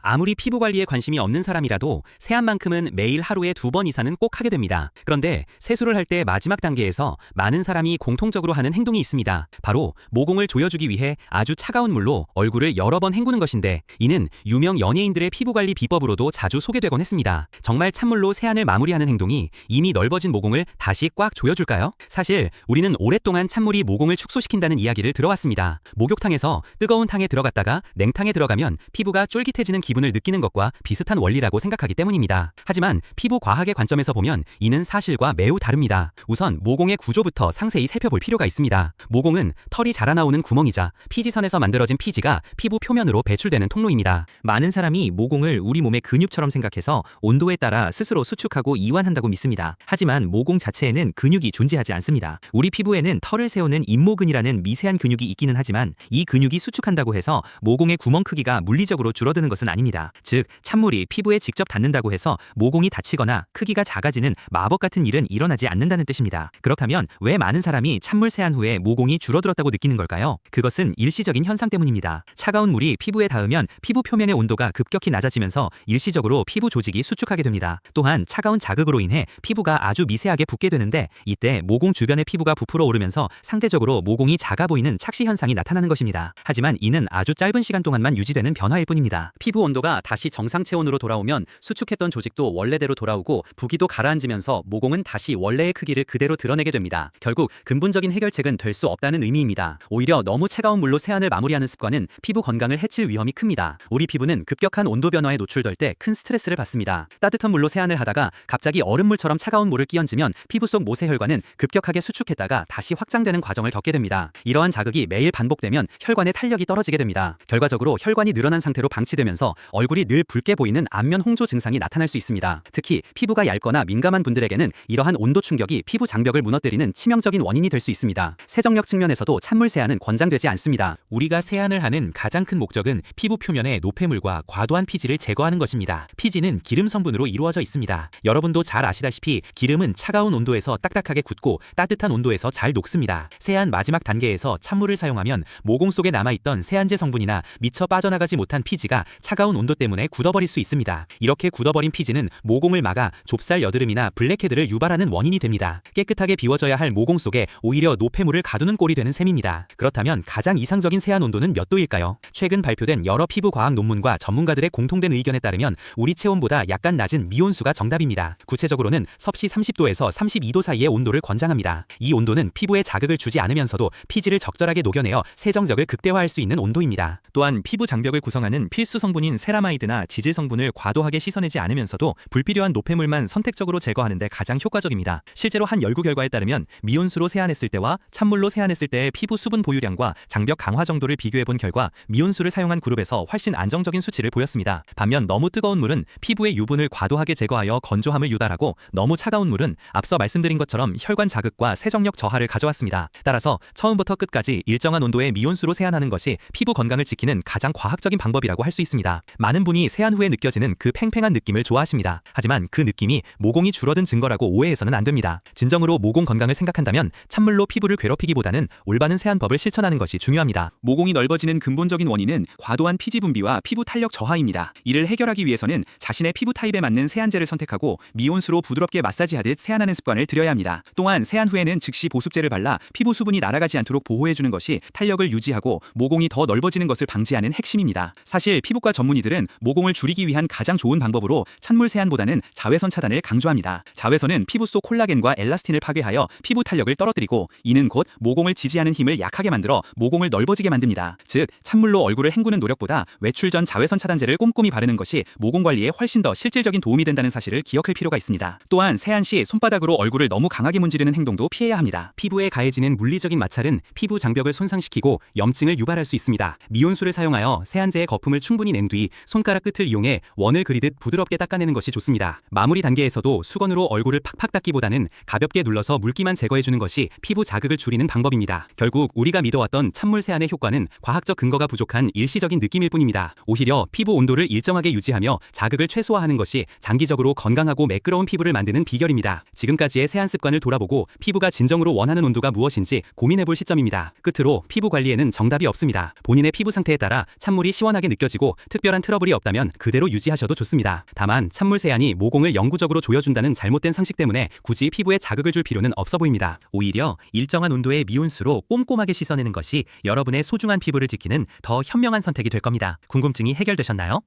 아무리 피부 관리에 관심이 없는 사람이라도 세안만큼은 매일 하루에 2번 이상은 꼭 하게 됩니다. 그런데 세수를 할 때 마지막 단계에서 많은 사람이 공통적으로 하는 행동이 있습니다. 바로 모공을 조여주기 위해 아주 차가운 물로 얼굴을 여러 번 헹구는 것인데, 이는 유명 연예인들의 피부 관리 비법으로도 자주 소개되곤 했습니다. 정말 찬물로 세안을 마무리하는 행동이 이미 넓어진 모공을 다시 꽉 조여줄까요? 사실 우리는 오랫동안 찬물이 모공을 축소시킨다는 이야기를 들어왔습니다. 목욕탕에서 뜨거운 탕에 들어갔다가 냉탕에 들어가면 피부가 쫄깃해지는 기분을 느끼는 것과 비슷한 원리라고 생각하기 때문입니다. 하지만 피부 과학의 관점에서 보면 이는 사실과 매우 다릅니다. 우선 모공의 구조부터 상세히 살펴볼 필요가 있습니다. 모공은 털이 자라나오는 구멍이자 피지선에서 만들어진 피지가 피부 표면으로 배출되는 통로입니다. 많은 사람이 모공을 우리 몸의 근육처럼 생각해서 온도에 따라 스스로 수축하고 이완한다고 믿습니다. 하지만 모공 자체에는 근육이 존재하지 않습니다. 우리 피부에는 털을 세우는 인모근이라는 미세한 근육이 있기는 하지만 이 근육이 수축한다고 해서 모공의 구멍 크기가 물리적으로 줄어드는 것은 아닙니다. 즉, 찬물이 피부에 직접 닿는다고 해서 모공이 닫히거나 크기가 작아지는 마법 같은 일은 일어나지 않는다는 뜻입니다. 그렇다면 왜 많은 사람이 찬물 세안 후에 모공이 줄어들었다고 느끼는 걸까요? 그것은 일시적인 현상 때문입니다. 차가운 물이 피부에 닿으면 피부 표면의 온도가 급격히 낮아지면서 일시적으로 피부 조직이 수축하게 됩니다. 또한 차가운 자극으로 인해 피부가 아주 미세하게 붓게 되는데, 이때 모공 주변의 피부가 부풀어 오르면서 상대적으로 모공이 작아 보이는 착시 현상이 나타나는 것입니다. 하지만 이는 아주 짧은 시간 동안만 유지되는 변화일 뿐입니다. 피부 온도가 다시 정상 체온으로 돌아오면 수축했던 조직도 원래대로 돌아오고 부기도 가라앉으면서 모공은 다시 원래의 크기를 그대로 드러내게 됩니다. 결국 근본적인 해결책은 될 수 없다는 의미입니다. 오히려 너무 차가운 물로 세안을 마무리하는 습관은 피부 건강을 해칠 위험이 큽니다. 우리 피부는 급격한 온도 변화에 노출될 때 큰 스트레스를 받습니다. 따뜻한 물로 세안을 하다가 갑자기 얼음물처럼 차가운 물을 끼얹으면 피부 속 모세혈관은 급격하게 수축했다가 다시 확장되는 과정을 겪게 됩니다. 이러한 자극이 매일 반복되면 혈관의 탄력이 떨어지게 됩니다. 결과적으로 혈관이 늘어난 상태로 방치되면서 얼굴이 늘 붉게 보이는 안면 홍조 증상이 나타날 수 있습니다. 특히 피부가 얇거나 민감한 분들에게는 이러한 온도 충격이 피부 장벽을 무너뜨리는 치명적인 원인이 될 수 있습니다. 세정력 측면에서도 찬물 세안은 권장되지 않습니다. 우리가 세안을 하는 가장 큰 목적은 피부 표면의 노폐물과 과도한 피지를 제거하는 것입니다. 피지는 기름 성분으로 이루어져 있습니다. 여러분도 잘 아시다시피 기름은 차가운 온도에서 딱딱하게 굳고 따뜻한 온도에서 잘 녹습니다. 세안 마지막 단계에서 찬물을 사용하면 모공 속에 남아있던 세안제 성분이나 미처 빠져나가지 못한 피지가 차가운 온도 때문에 굳어버릴 수 있습니다. 이렇게 굳어버린 피지는 모공을 막아 좁쌀 여드름이나 블랙헤드를 유발하는 원인이 됩니다. 깨끗하게 비워져야 할 모공 속에 오히려 노폐물을 가두는 꼴이 되는 셈입니다. 그렇다면 가장 이상적인 세안 온도는 몇 도일까요? 최근 발표된 여러 피부 과학 논문과 전문가들의 공통된 의견에 따르면 우리 체온보다 약간 낮은 미온수가 정답입니다. 구체적으로는 섭씨 30도에서 32도 사이의 온도를 권장합니다. 이 온도는 피부에 자극을 주지 않으면서도 피지를 적절하게 녹여내어 세정력을 극대화할 수 있는 온도입니다. 또한 피부 장벽을 구성하는 필수 성분인 세라마이드나 지질 성분을 과도하게 씻어내지 않으면서도 불필요한 노폐물만 선택적으로 제거하는 데 가장 효과적입니다. 실제로 한 연구 결과에 따르면 미온수로 세안했을 때와 찬물로 세안했을 때의 피부 수분 보유량과 장벽 강화 정도를 비교해본 결과 미온수를 사용한 그룹에서 훨씬 안정적인 수치를 보였습니다. 반면 너무 뜨거운 물은 피부의 유분을 과도하게 제거하여 건조함을 유발하고, 너무 차가운 물은 앞서 말씀드린 것처럼 혈관 자극과 세정력 저하를 가져왔습니다. 따라서 처음부터 끝까지 일정한 온도의 미온수로 세안하는 것이 피부 건강을 지키는 가장 과학적인 방법이라고 할 수 있습니다. 많은 분이 세안 후에 느껴지는 그 팽팽한 느낌을 좋아하십니다. 하지만 그 느낌이 모공이 줄어든 증거라고 오해해서는 안 됩니다. 진정으로 모공 건강을 생각한다면 찬물로 피부를 괴롭히기보다는 올바른 세안법을 실천하는 것이 중요합니다. 모공이 넓어지는 근본적인 원인은 과도한 피지 분비와 피부 탄력 저하입니다. 이를 해결하기 위해서는 자신의 피부 타입에 맞는 세안제를 선택하고 미온수로 부드럽게 마사지하듯 세안하는 습관을 들여야 합니다. 또한 세안 후에는 즉시 보습제를 발라 피부 수분이 날아가지 않도록 보호해주는 것이 탄력을 유지하고 모공이 더 넓어지는 것을 방지하는 핵심입니다. 사실 피부과 전문의들은 모공을 줄이기 위한 가장 좋은 방법으로 찬물 세안보다는 자외선 차단을 강조합니다. 자외선은 피부 속 콜라겐과 엘라스틴을 파괴하여 피부 탄력을 떨어뜨리고, 이는 곧 모공을 지지하는 힘을 약하게 만들어 모공을 넓어지게 만듭니다. 즉, 찬물로 얼굴을 헹구는 노력보다 외출 전 자외선 차단제를 꼼꼼히 바르는 것이 모공 관리에 훨씬 더 실질적인 도움이 된다는 사실을 기억할 필요가 있습니다. 또한 세안 시 손바닥으로 얼굴을 너무 강하게 문지르는 행동도 피해야 합니다. 피부에 가해지는 물리적인 마찰은 피부 장벽을 손상시키고 염증을 유발할 수 있습니다. 미온수를 사용하여 세안제의 거품을 충분히 낸 뒤 손가락 끝을 이용해 원을 그리듯 부드럽게 닦아내는 것이 좋습니다. 마무리 단계에서도 수건으로 얼굴을 팍팍 닦기보다는 가볍게 눌러서 물기만 제거해주는 것이 피부 자극을 줄이는 방법입니다. 결국 우리가 믿어왔던 찬물 세안의 효과는 과학적 근거가 부족한 일시적인 느낌일 뿐입니다. 오히려 피부 온도를 일정하게 유지하며 자극을 최소화하는 것이 장기적으로 건강하고 매끄러운 피부를 만드는 비결입니다. 지금까지의 세안 습관을 돌아보고 피부가 진정으로 원하는 온도가 무엇인지 고민해볼 시점입니다. 끝으로 피부 관리에는 정답이 없습니다. 본인의 피부 상태에 따라 찬물이 시원하게 느껴지고 특별한 특별한 트러블이 없다면 그대로 유지하셔도 좋습니다. 다만 찬물 세안이 모공을 영구적으로 조여준다는 잘못된 상식 때문에 굳이 피부에 자극을 줄 필요는 없어 보입니다. 오히려 일정한 온도의 미온수로 꼼꼼하게 씻어내는 것이 여러분의 소중한 피부를 지키는 더 현명한 선택이 될 겁니다. 궁금증이 해결되셨나요?